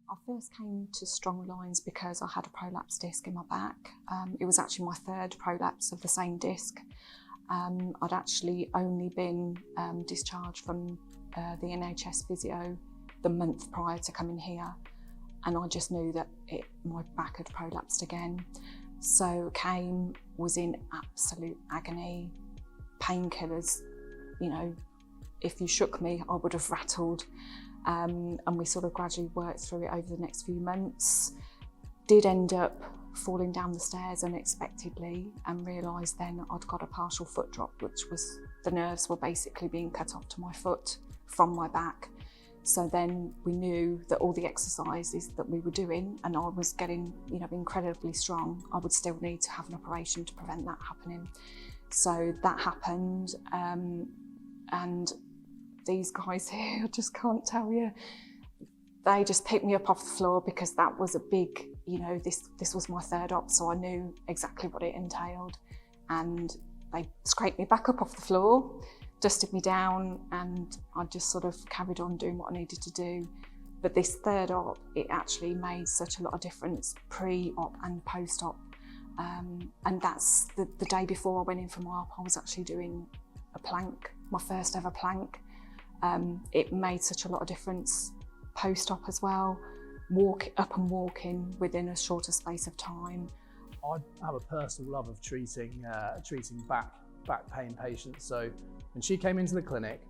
I first came to strong lines because I had a prolapse disc in my back. It was actually my third prolapse of the same disc. I'd actually only been discharged from the NHS Physio the month prior to coming here, and I just knew that my back had prolapsed again. So came, was in absolute agony, painkillers, you know, if you shook me, I would have rattled. And we sort of gradually worked through it over the next few months. Did end up falling down the stairs unexpectedly and realised then I'd got a partial foot drop, which was the nerves were basically being cut off to my foot from my back. So then we knew that all the exercises that we were doing, and I was getting, you know, incredibly strong, I would still need to have an operation to prevent that happening. So that happened, and these guys here, I just can't tell you, they just picked me up off the floor because that was a big, you know, this was my third op, so I knew exactly what it entailed. And they scraped me back up off the floor, dusted me down, and I just sort of carried on doing what I needed to do. But this third op, it actually made such a lot of difference, pre-op and post-op. And that's the day before I went in for my op, I was actually doing a plank, my first ever plank. It made such a lot of difference post-op as well, up and walking within a shorter space of time. I have a personal love of treating back pain patients. So when she came into the clinic,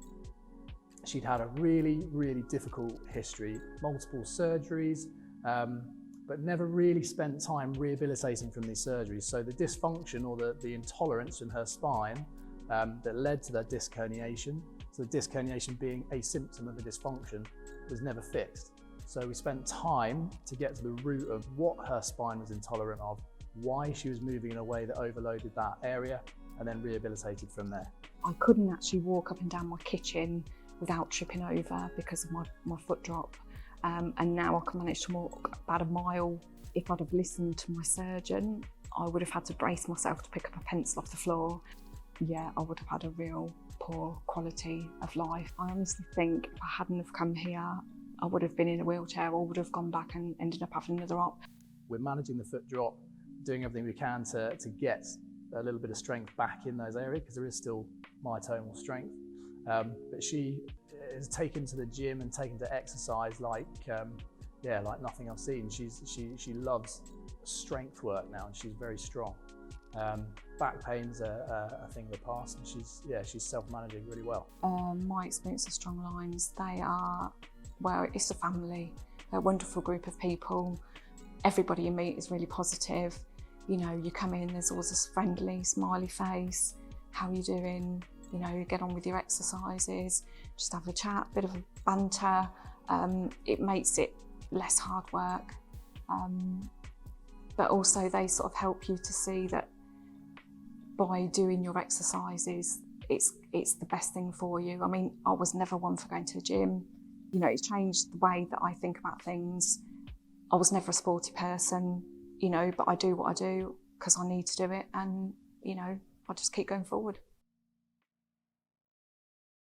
she'd had a really difficult history, multiple surgeries, but never really spent time rehabilitating from these surgeries. So the dysfunction or the intolerance in her spine that led to that disc herniation, so the disc herniation being a symptom of a dysfunction, was never fixed. So we spent time to get to the root of what her spine was intolerant of, why she was moving in a way that overloaded that area, and then rehabilitated from there. I couldn't actually walk up and down my kitchen without tripping over because of my foot drop. And now I can manage to walk about a mile. If I'd have listened to my surgeon, I would have had to brace myself to pick up a pencil off the floor. Yeah, I would have had a real poor quality of life. I honestly think if I hadn't have come here, I would have been in a wheelchair or would have gone back and ended up having another op. We're managing the foot drop, doing everything we can to get a little bit of strength back in those areas, because there is still myotomal strength. But she is taken to the gym and taken to exercise like nothing I've seen. She loves strength work now, and she's very strong. Back pain's a thing of the past, and she's self-managing really well. My experience of Strong Lines, they are, well, it's a family, a wonderful group of people. Everybody you meet is really positive. You know, you come in, there's always this friendly, smiley face. How are you doing? You know, you get on with your exercises, just have a chat, bit of a banter. It makes it less hard work. But also they sort of help you to see that by doing your exercises, it's the best thing for you. I mean, I was never one for going to the gym. You know, it's changed the way that I think about things. I was never a sporty person, you know, but I do what I do because I need to do it, and, you know, I just keep going forward.